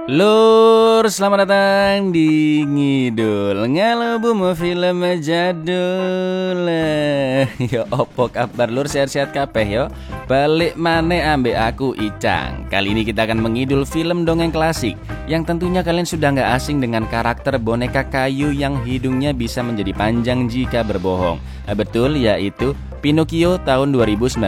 Lur, selamat datang di Ngidul Ngalobumu film jadul. Yo opo kabar lur, sehat-sehat kabeh yo. Balik maneh ambek aku Icang. Kali ini kita akan mengidul film dongeng klasik yang tentunya kalian sudah gak asing dengan karakter boneka kayu yang hidungnya bisa menjadi panjang jika berbohong. Betul, yaitu Pinocchio tahun 2019.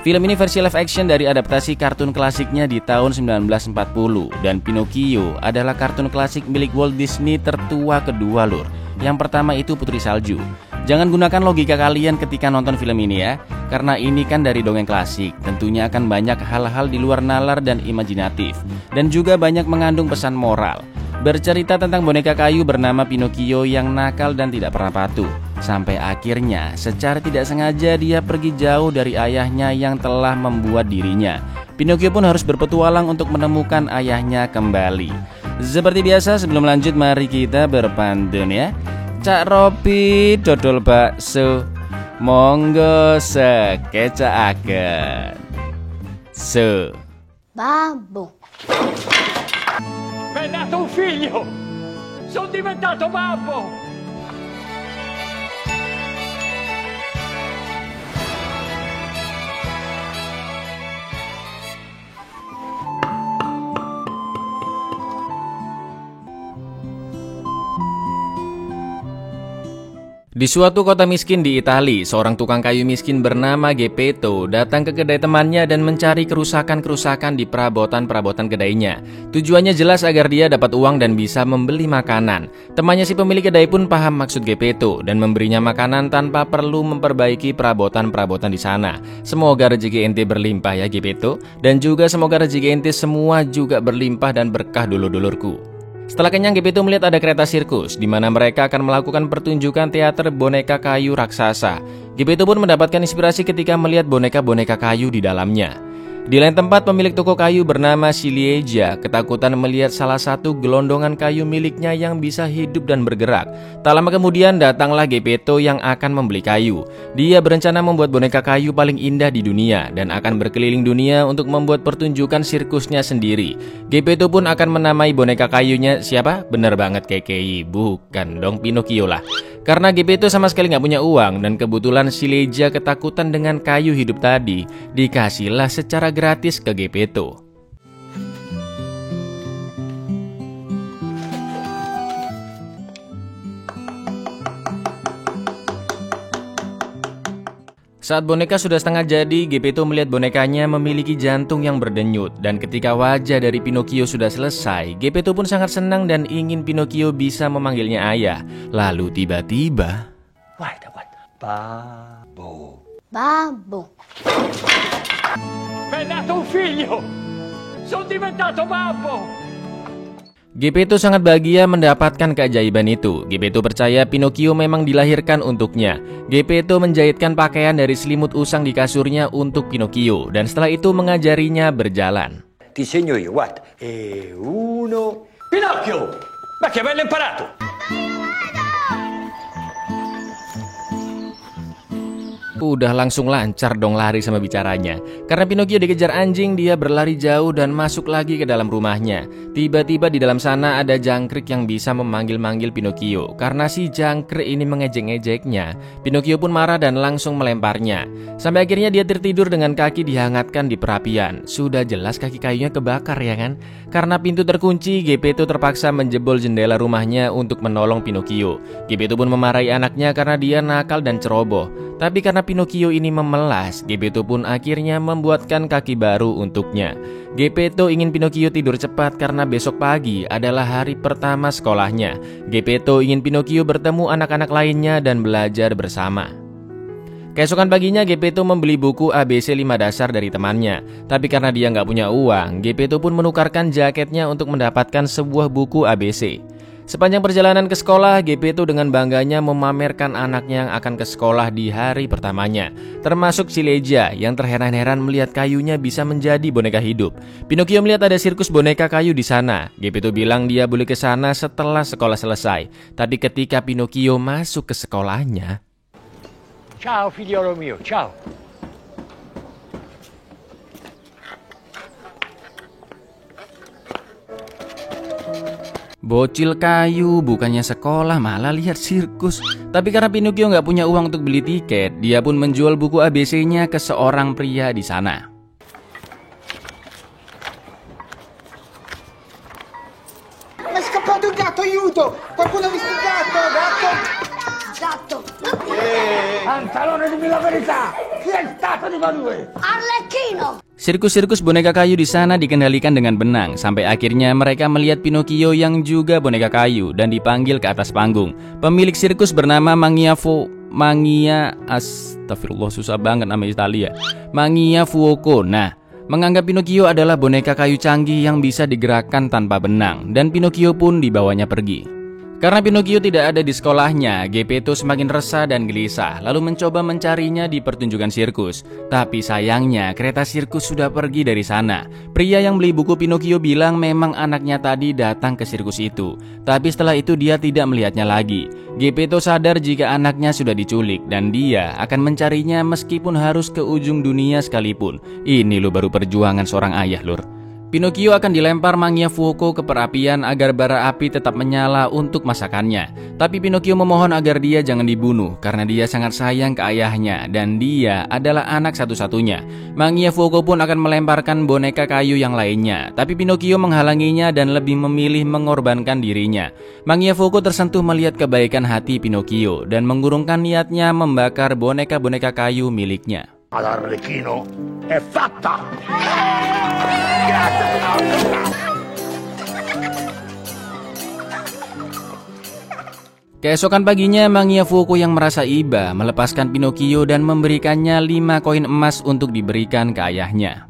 Film ini versi live action dari adaptasi kartun klasiknya di tahun 1940. Dan Pinocchio adalah kartun klasik milik Walt Disney tertua kedua lur. Yang pertama itu Putri Salju. Jangan gunakan logika kalian ketika nonton film ini ya, karena ini kan dari dongeng klasik. Tentunya akan banyak hal-hal di luar nalar dan imajinatif, dan juga banyak mengandung pesan moral. Bercerita tentang boneka kayu bernama Pinocchio yang nakal dan tidak pernah patuh. Sampai akhirnya secara tidak sengaja dia pergi jauh dari ayahnya yang telah membuat dirinya. Pinocchio pun harus berpetualang untuk menemukan ayahnya kembali. Seperti biasa sebelum lanjut mari kita berpantun ya. Cak Robi dodol bakso, monggo sekecaaken. Babbo. M'è nato un figlio! Sono diventato babbo! Di suatu kota miskin di Italia, seorang tukang kayu miskin bernama Geppetto datang ke kedai temannya dan mencari kerusakan-kerusakan di perabotan-perabotan kedainya. Tujuannya jelas agar dia dapat uang dan bisa membeli makanan. Temannya si pemilik kedai pun paham maksud Geppetto dan memberinya makanan tanpa perlu memperbaiki perabotan-perabotan di sana. Semoga rezeki ente berlimpah ya Geppetto, dan juga semoga rezeki ente semua juga berlimpah dan berkah dulur-dulurku. Setelah kenyang, Geppetto melihat ada kereta sirkus di mana mereka akan melakukan pertunjukan teater boneka kayu raksasa. Geppetto pun mendapatkan inspirasi ketika melihat boneka-boneka kayu di dalamnya. Di lain tempat, pemilik toko kayu bernama Ciliegia ketakutan melihat salah satu gelondongan kayu miliknya yang bisa hidup dan bergerak. Tak lama kemudian datanglah Geppetto yang akan membeli kayu. Dia berencana membuat boneka kayu paling indah di dunia dan akan berkeliling dunia untuk membuat pertunjukan sirkusnya sendiri. Geppetto pun akan menamai boneka kayunya siapa? Bener banget KKI, bukan dong Pinocchio lah. Karena Geppetto sama sekali nggak punya uang dan kebetulan Ciliegia ketakutan dengan kayu hidup tadi, dikasihlah secara gratis ke Geppetto. Saat boneka sudah setengah jadi, Geppetto melihat bonekanya memiliki jantung yang berdenyut. Dan ketika wajah dari Pinocchio sudah selesai, Geppetto pun sangat senang dan ingin Pinocchio bisa memanggilnya ayah. Lalu tiba-tiba... Guarda, babbo. Babbo. M'è nato un figlio! Sono diventato babbo! Geppetto sangat bahagia mendapatkan keajaiban itu. Geppetto percaya Pinocchio memang dilahirkan untuknya. Geppetto menjahitkan pakaian dari selimut usang di kasurnya untuk Pinocchio dan setelah itu mengajarinya berjalan. Ti segno io, guarda. E uno... Pinocchio! Ma che bello imparato! Udah langsung lancar dong lari sama bicaranya. Karena Pinocchio dikejar anjing, dia berlari jauh dan masuk lagi ke dalam rumahnya. Tiba-tiba di dalam sana ada jangkrik yang bisa memanggil-manggil Pinocchio. Karena si jangkrik ini mengejek-ngejeknya, Pinocchio pun marah dan langsung melemparnya. Sampai akhirnya dia tertidur dengan kaki dihangatkan di perapian. Sudah jelas kaki kayunya kebakar ya kan? Karena pintu terkunci, Geppetto terpaksa menjebol jendela rumahnya untuk menolong Pinocchio. Geppetto pun memarahi anaknya karena dia nakal dan ceroboh. Tapi karena Pinocchio ini memelas, Geppetto pun akhirnya membuatkan kaki baru untuknya. Geppetto ingin Pinocchio tidur cepat karena besok pagi adalah hari pertama sekolahnya. Geppetto ingin Pinocchio bertemu anak-anak lainnya dan belajar bersama. Keesokan paginya Geppetto membeli buku ABC 5 dasar dari temannya. Tapi karena dia nggak punya uang, Geppetto pun menukarkan jaketnya untuk mendapatkan sebuah buku ABC. Sepanjang perjalanan ke sekolah, Geppetto dengan bangganya memamerkan anaknya yang akan ke sekolah di hari pertamanya. Termasuk Ciliegia yang terheran-heran melihat kayunya bisa menjadi boneka hidup. Pinocchio melihat ada sirkus boneka kayu di sana. Geppetto bilang dia boleh ke sana setelah sekolah selesai. Tapi ketika Pinocchio masuk ke sekolahnya... Ciao figliolo mio, ciao. Bocil kayu bukannya sekolah malah lihat sirkus. Tapi karena Pinocchio nggak punya uang untuk beli tiket, dia pun menjual buku ABC-nya ke seorang pria di sana. Ma è scappato il gatto, aiuto! Qualcuno ha visto il gatto, gatto! Gatto. Pantalone, dimmi la verità! Chi è stato di lui? Arlecchino. Sirkus-sirkus boneka kayu di sana dikendalikan dengan benang, sampai akhirnya mereka melihat Pinocchio yang juga boneka kayu dan dipanggil ke atas panggung. Pemilik sirkus bernama Astagfirullah, susah banget nama Italia. Mangia Fuoco. Nah, menganggap Pinocchio adalah boneka kayu canggih yang bisa digerakkan tanpa benang, dan Pinocchio pun dibawanya pergi. Karena Pinocchio tidak ada di sekolahnya, Geppetto semakin resah dan gelisah, lalu mencoba mencarinya di pertunjukan sirkus. Tapi sayangnya, kereta sirkus sudah pergi dari sana. Pria yang beli buku Pinocchio bilang memang anaknya tadi datang ke sirkus itu. Tapi setelah itu dia tidak melihatnya lagi. Geppetto sadar jika anaknya sudah diculik, dan dia akan mencarinya meskipun harus ke ujung dunia sekalipun. Ini lo baru perjuangan seorang ayah, lur. Pinocchio akan dilempar Mangia Fuoco ke perapian agar bara api tetap menyala untuk masakannya. Tapi Pinocchio memohon agar dia jangan dibunuh karena dia sangat sayang ke ayahnya dan dia adalah anak satu-satunya. Mangia Fuoco pun akan melemparkan boneka kayu yang lainnya, tapi Pinocchio menghalanginya dan lebih memilih mengorbankan dirinya. Mangia Fuoco tersentuh melihat kebaikan hati Pinocchio dan mengurungkan niatnya membakar boneka-boneka kayu miliknya. All'Arlecchino è fatta! Keesokan paginya, Mangia Fuoco yang merasa iba melepaskan Pinocchio dan memberikannya 5 koin emas untuk diberikan ke ayahnya.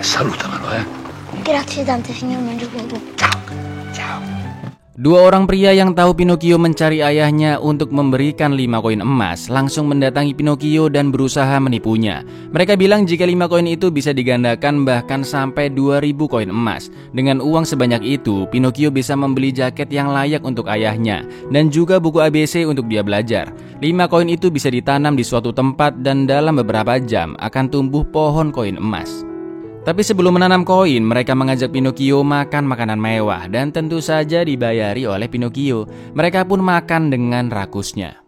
Salutamelo, Grazie tante, signor Mangiafuoco. Ciao. Dua orang pria yang tahu Pinocchio mencari ayahnya untuk memberikan 5 koin emas langsung mendatangi Pinocchio dan berusaha menipunya. Mereka bilang jika 5 koin itu bisa digandakan bahkan sampai 2000 koin emas. Dengan uang sebanyak itu, Pinocchio bisa membeli jaket yang layak untuk ayahnya dan juga buku ABC untuk dia belajar. 5 koin itu bisa ditanam di suatu tempat dan dalam beberapa jam akan tumbuh pohon koin emas. Tapi sebelum menanam koin, mereka mengajak Pinocchio makan makanan mewah dan tentu saja dibayari oleh Pinocchio. Mereka pun makan dengan rakusnya.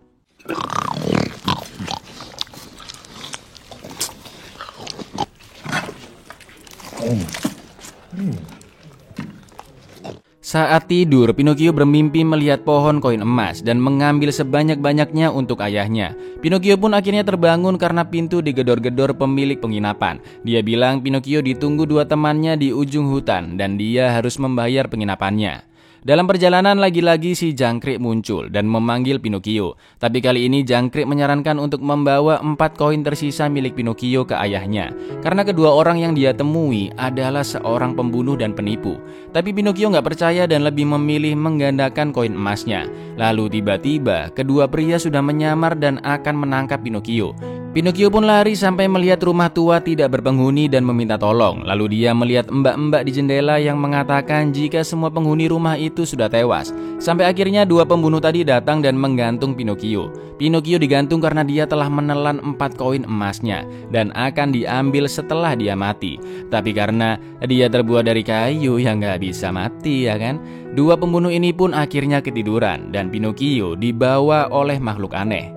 Saat tidur, Pinocchio bermimpi melihat pohon koin emas dan mengambil sebanyak-banyaknya untuk ayahnya. Pinocchio pun akhirnya terbangun karena pintu digedor-gedor pemilik penginapan. Dia bilang Pinocchio ditunggu 2 temannya di ujung hutan dan dia harus membayar penginapannya. Dalam perjalanan lagi-lagi si jangkrik muncul dan memanggil Pinocchio. Tapi kali ini jangkrik menyarankan untuk membawa 4 koin tersisa milik Pinocchio ke ayahnya. Karena kedua orang yang dia temui adalah seorang pembunuh dan penipu. Tapi Pinocchio nggak percaya dan lebih memilih menggandakan koin emasnya. Lalu tiba-tiba kedua pria sudah menyamar dan akan menangkap Pinocchio. Pinocchio pun lari sampai melihat rumah tua tidak berpenghuni dan meminta tolong. Lalu dia melihat mbak-mbak di jendela yang mengatakan jika semua penghuni rumah itu sudah tewas. Sampai akhirnya 2 pembunuh tadi datang dan menggantung Pinocchio. Pinocchio digantung karena dia telah menelan 4 koin emasnya dan akan diambil setelah dia mati. Tapi karena dia terbuat dari kayu yang nggak bisa mati, ya kan? 2 pembunuh ini pun akhirnya ketiduran dan Pinocchio dibawa oleh makhluk aneh.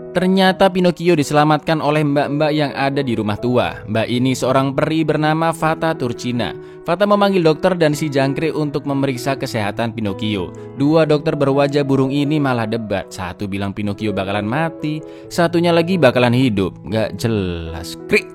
Ternyata Pinocchio diselamatkan oleh mbak-mbak yang ada di rumah tua. Mbak ini seorang peri bernama Fata Turcina. Fata memanggil dokter dan si jangkrik untuk memeriksa kesehatan Pinocchio. 2 dokter berwajah burung ini malah debat. Satu bilang Pinocchio bakalan mati, satunya lagi bakalan hidup. Gak jelas. Krik.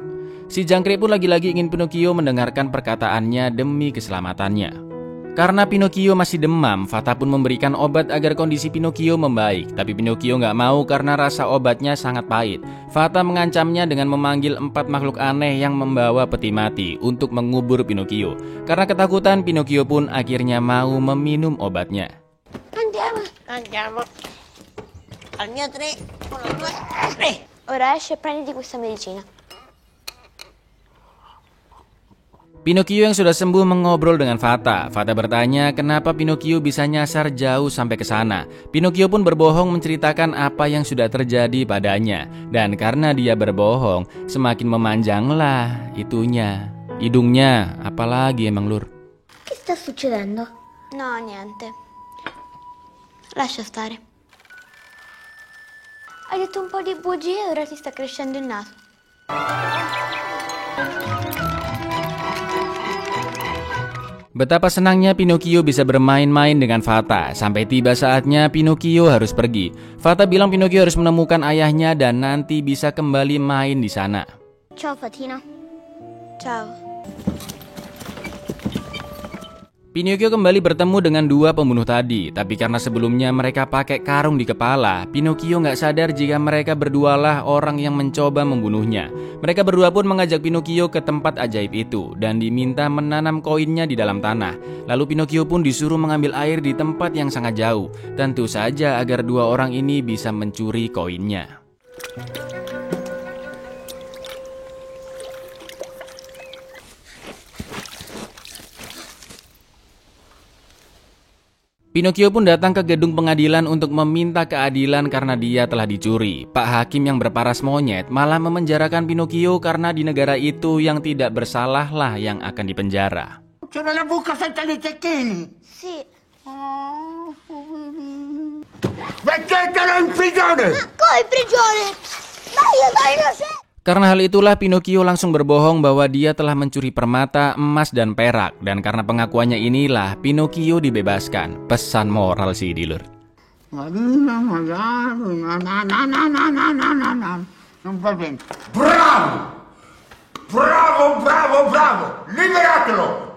Si jangkrik pun lagi-lagi ingin Pinocchio mendengarkan perkataannya demi keselamatannya. Karena Pinocchio masih demam, Fata pun memberikan obat agar kondisi Pinocchio membaik. Tapi Pinocchio nggak mau karena rasa obatnya sangat pahit. Fata mengancamnya dengan memanggil 4 makhluk aneh yang membawa peti mati untuk mengubur Pinocchio. Karena ketakutan, Pinocchio pun akhirnya mau meminum obatnya. Andiamo. Al mio 3, 1, 2, 3. Ora esci e prenditi questa medicina. Pinocchio yang sudah sembuh mengobrol dengan Fata. Fata bertanya kenapa Pinocchio bisa nyasar jauh sampai ke sana. Pinocchio pun berbohong menceritakan apa yang sudah terjadi padanya. Dan karena dia berbohong, semakin memanjanglah hidungnya. Apalagi emang Lur? Che sta succedendo? No, niente. Lascia stare. Hai detto un po' di bugie e ora ti sta crescendo il naso. Betapa senangnya Pinocchio bisa bermain-main dengan Fata. Sampai tiba saatnya Pinocchio harus pergi. Fata bilang Pinocchio harus menemukan ayahnya dan nanti bisa kembali main di sana. Ciao Fatina. Ciao. Pinocchio kembali bertemu dengan dua pembunuh tadi. Tapi karena sebelumnya mereka pakai karung di kepala, Pinocchio nggak sadar jika mereka berdualah orang yang mencoba membunuhnya. Mereka berdua pun mengajak Pinocchio ke tempat ajaib itu dan diminta menanam koinnya di dalam tanah. Lalu Pinocchio pun disuruh mengambil air di tempat yang sangat jauh. Tentu saja agar dua orang ini bisa mencuri koinnya. Pinocchio pun datang ke gedung pengadilan untuk meminta keadilan karena dia telah dicuri. Pak Hakim yang berparas monyet malah memenjarakan Pinocchio karena di negara itu yang tidak bersalah lah yang akan dipenjara. C'era la buca senza i cecchini. Sì. Mettetelo in prigione! Come in prigione? Dai, non sei... Karena hal itulah Pinocchio langsung berbohong bahwa dia telah mencuri permata, emas, dan perak. Dan karena pengakuannya inilah Pinocchio dibebaskan. Pesan moral sih Dilur. Non va bene. Bravo! Bravo, bravo, bravo! Liberatelo!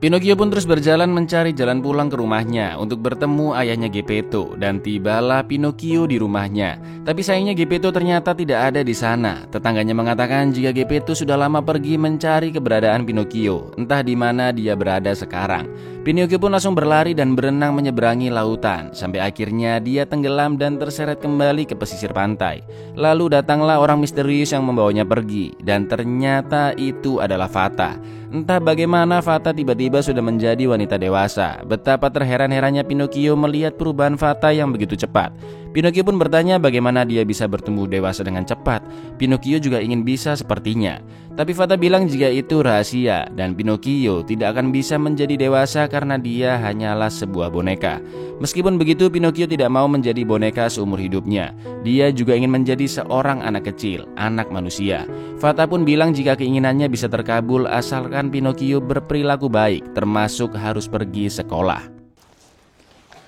Pinocchio pun terus berjalan mencari jalan pulang ke rumahnya untuk bertemu ayahnya Geppetto dan tibalah Pinocchio di rumahnya. Tapi sayangnya Geppetto ternyata tidak ada di sana. Tetangganya mengatakan jika Geppetto sudah lama pergi mencari keberadaan Pinocchio, entah di mana dia berada sekarang. Pinocchio pun langsung berlari dan berenang menyeberangi lautan sampai akhirnya dia tenggelam dan terseret kembali ke pesisir pantai. Lalu datanglah orang misterius yang membawanya pergi dan ternyata itu adalah Fata. Entah bagaimana Fata tiba-tiba sudah menjadi wanita dewasa. Betapa terheran-herannya Pinocchio melihat perubahan Fata yang begitu cepat. Pinocchio pun bertanya bagaimana dia bisa bertumbuh dewasa dengan cepat. Pinocchio juga ingin bisa sepertinya. Tapi Fata bilang jika itu rahasia dan Pinocchio tidak akan bisa menjadi dewasa karena dia hanyalah sebuah boneka. Meskipun begitu Pinocchio tidak mau menjadi boneka seumur hidupnya. Dia juga ingin menjadi seorang anak kecil, anak manusia. Fata pun bilang jika keinginannya bisa terkabul asalkan Pinocchio berperilaku baik, termasuk harus pergi sekolah.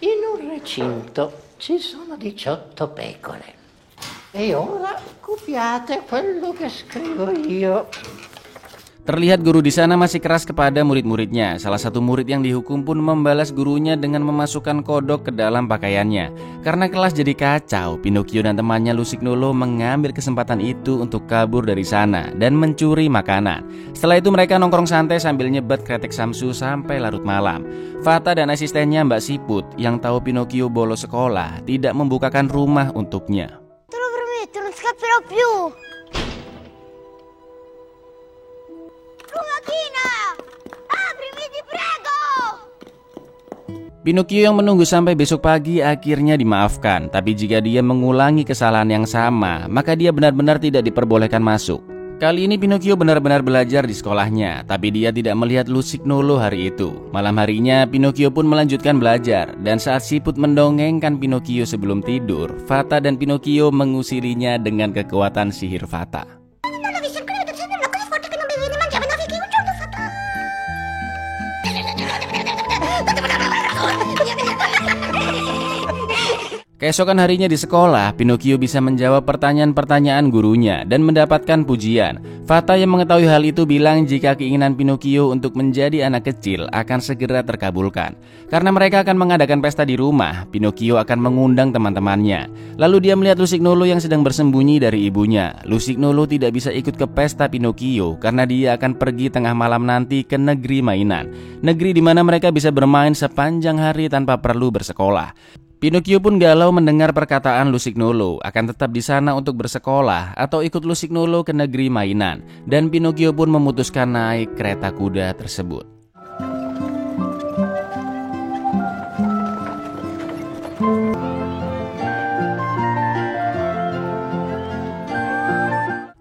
In un recinto ci sono 18 pecore. E ora copiate quello che scrivo io. Terlihat guru di sana masih keras kepada murid-muridnya. Salah satu murid yang dihukum pun membalas gurunya dengan memasukkan kodok ke dalam pakaiannya. Karena kelas jadi kacau, Pinocchio dan temannya Lusignuolo mengambil kesempatan itu untuk kabur dari sana dan mencuri makanan. Setelah itu mereka nongkrong santai sambil nyebat kretek samsu sampai larut malam. Fata dan asistennya Mbak Siput yang tahu Pinocchio bolos sekolah tidak membukakan rumah untuknya. Te lo prometto, non scapperò più. Lumaghina! Aprimi, ti prego! Pinocchio yang menunggu sampai besok pagi akhirnya dimaafkan. Tapi jika dia mengulangi kesalahan yang sama, maka dia benar-benar tidak diperbolehkan masuk. Kali ini Pinocchio benar-benar belajar di sekolahnya, tapi dia tidak melihat Lusignuolo hari itu. Malam harinya Pinocchio pun melanjutkan belajar. Dan saat Siput mendongengkan Pinocchio sebelum tidur, Fata dan Pinocchio mengusirinya dengan kekuatan sihir Fata. Non avevi sempre veduto saperlo così forte che non bevevi né mangiavi, no? Che un giorno fatto... Keesokan harinya di sekolah, Pinocchio bisa menjawab pertanyaan-pertanyaan gurunya dan mendapatkan pujian. Fata yang mengetahui hal itu bilang jika keinginan Pinocchio untuk menjadi anak kecil akan segera terkabulkan. Karena mereka akan mengadakan pesta di rumah, Pinocchio akan mengundang teman-temannya. Lalu dia melihat Lusignuolo yang sedang bersembunyi dari ibunya. Lusignuolo tidak bisa ikut ke pesta Pinocchio karena dia akan pergi tengah malam nanti ke negeri mainan. Negeri di mana mereka bisa bermain sepanjang hari tanpa perlu bersekolah. Pinocchio pun galau mendengar perkataan Lusignolo akan tetap di sana untuk bersekolah atau ikut Lusignolo ke negeri mainan, dan Pinocchio pun memutuskan naik kereta kuda tersebut.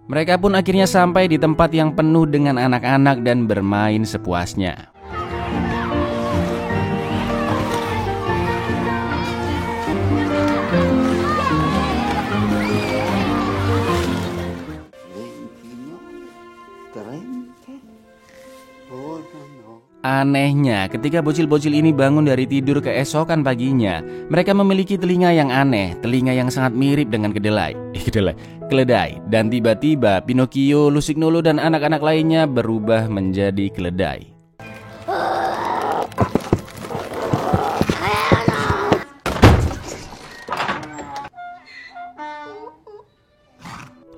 Mereka pun akhirnya sampai di tempat yang penuh dengan anak-anak dan bermain sepuasnya. Anehnya, ketika bocil-bocil ini bangun dari tidur keesokan paginya, mereka memiliki telinga yang aneh, telinga yang sangat mirip dengan keledai. Dan tiba-tiba Pinocchio, Lusignolo, dan anak-anak lainnya berubah menjadi keledai.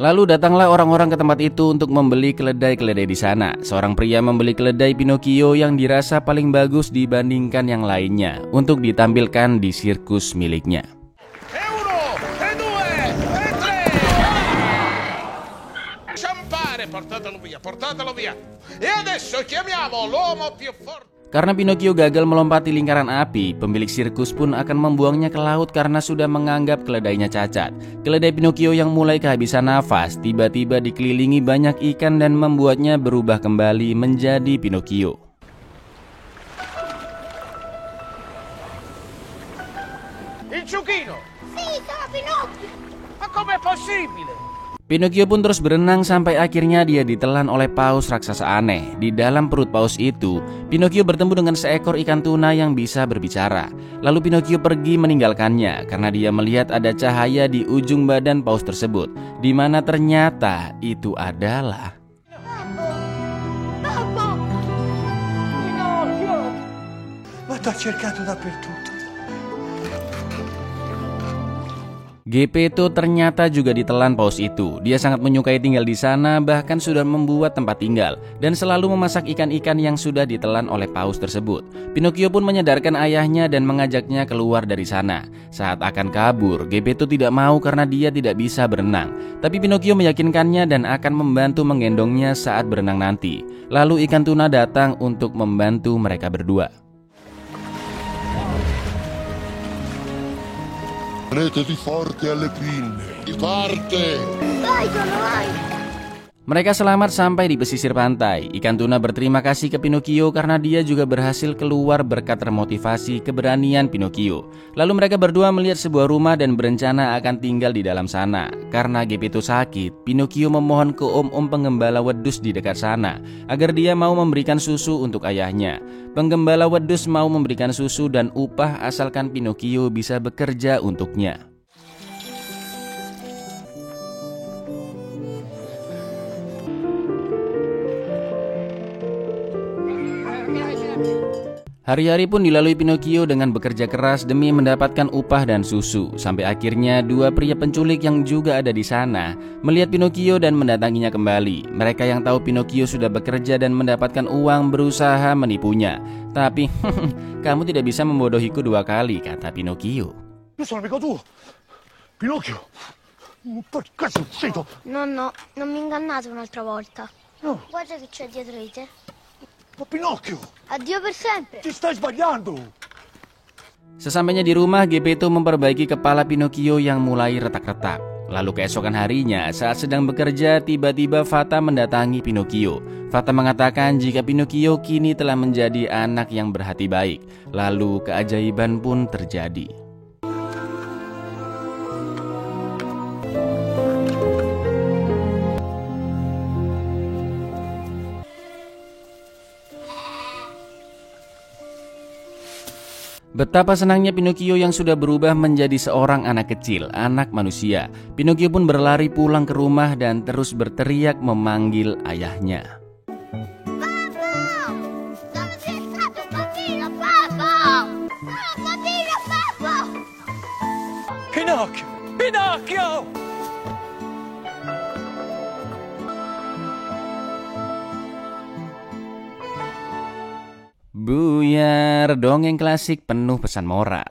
Lalu datanglah orang-orang ke tempat itu untuk membeli keledai-keledai di sana. Seorang pria membeli keledai Pinocchio yang dirasa paling bagus dibandingkan yang lainnya untuk ditampilkan di sirkus miliknya. Uno, due, tre. Scampare, portatelo via. E adesso chiamiamo l'uomo più forte. Karena Pinocchio gagal melompati lingkaran api, pemilik sirkus pun akan membuangnya ke laut karena sudah menganggap keledainya cacat. Keledai Pinocchio yang mulai kehabisan nafas tiba-tiba dikelilingi banyak ikan dan membuatnya berubah kembali menjadi Pinocchio. Il ciuchino. Sì, sono Pinocchio. Ma com'è possibile? Pinocchio pun terus berenang sampai akhirnya dia ditelan oleh paus raksasa aneh. Di dalam perut paus itu, Pinocchio bertemu dengan seekor ikan tuna yang bisa berbicara. Lalu Pinocchio pergi meninggalkannya karena dia melihat ada cahaya di ujung badan paus tersebut, di mana ternyata itu adalah Ma t'ho cercato dappertutto. Geppetto ternyata juga ditelan paus itu. Dia sangat menyukai tinggal di sana, bahkan sudah membuat tempat tinggal dan selalu memasak ikan-ikan yang sudah ditelan oleh paus tersebut. Pinocchio pun menyadarkan ayahnya dan mengajaknya keluar dari sana. Saat akan kabur, Geppetto tidak mau karena dia tidak bisa berenang. Tapi Pinocchio meyakinkannya dan akan membantu menggendongnya saat berenang nanti. Lalu ikan tuna datang untuk membantu mereka berdua. Tenetevi forte alle pinne. Parte! Vai, sono vai. Mereka selamat sampai di pesisir pantai. Ikan tuna berterima kasih ke Pinocchio karena dia juga berhasil keluar berkat termotivasi keberanian Pinocchio. Lalu mereka berdua melihat sebuah rumah dan berencana akan tinggal di dalam sana. Karena Geppetto sakit, Pinocchio memohon ke om-om penggembala wedus di dekat sana agar dia mau memberikan susu untuk ayahnya. Penggembala wedus mau memberikan susu dan upah asalkan Pinocchio bisa bekerja untuknya. Hari-hari pun dilalui Pinocchio dengan bekerja keras demi mendapatkan upah dan susu. Sampai akhirnya dua pria penculik yang juga ada di sana melihat Pinocchio dan mendatanginya kembali. Mereka yang tahu Pinocchio sudah bekerja dan mendapatkan uang berusaha menipunya. Tapi, kamu tidak bisa membodohiku dua kali, kata Pinocchio. Io sono amico tuo. Pinocchio. Perché sei uscito? Nonno, non mi ingannate un'altra volta. No. Guarda che c'è dietro di te. Ma Pinocchio, Addio per sempre. ti stai sbagliando. Sesampainya di rumah, Geppetto memperbaiki kepala Pinocchio yang mulai retak-retak. Lalu keesokan harinya, saat sedang bekerja, tiba-tiba Fata mendatangi Pinocchio. Fata mengatakan jika Pinocchio kini telah menjadi anak yang berhati baik. Lalu keajaiban pun terjadi. Betapa senangnya Pinocchio yang sudah berubah menjadi seorang anak kecil, anak manusia. Pinocchio pun berlari pulang ke rumah dan terus berteriak memanggil ayahnya. Dove sei stato, bambino? Papà! Bambino, papà! Pinocchio, Pinocchio! Buyar, dongeng klasik penuh pesan moral.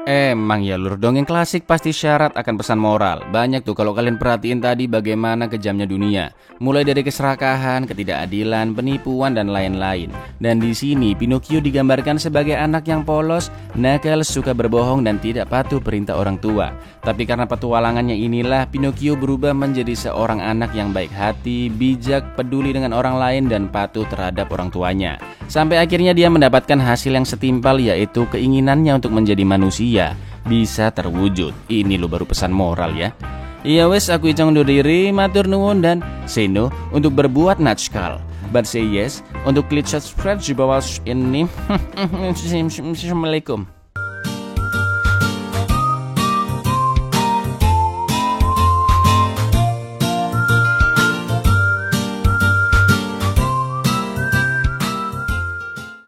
Emang ya lur, dongeng klasik pasti syarat akan pesan moral. Banyak tuh kalau kalian perhatiin tadi bagaimana kejamnya dunia. Mulai dari keserakahan, ketidakadilan, penipuan dan lain-lain. Dan di sini Pinocchio digambarkan sebagai anak yang polos, nakal, suka berbohong dan tidak patuh perintah orang tua. Tapi karena petualangannya inilah Pinocchio berubah menjadi seorang anak yang baik hati, bijak, peduli dengan orang lain dan patuh terhadap orang tuanya. Sampai akhirnya dia mendapatkan hasil yang setimpal, yaitu keinginannya untuk menjadi manusia bisa terwujud. Ini lo baru pesan moral ya. Iya wes, aku Icong undur diri, matur nuwun dan say no untuk berbuat natskal, but say yes untuk klik subscribe di bawah ini. Assalamualaikum.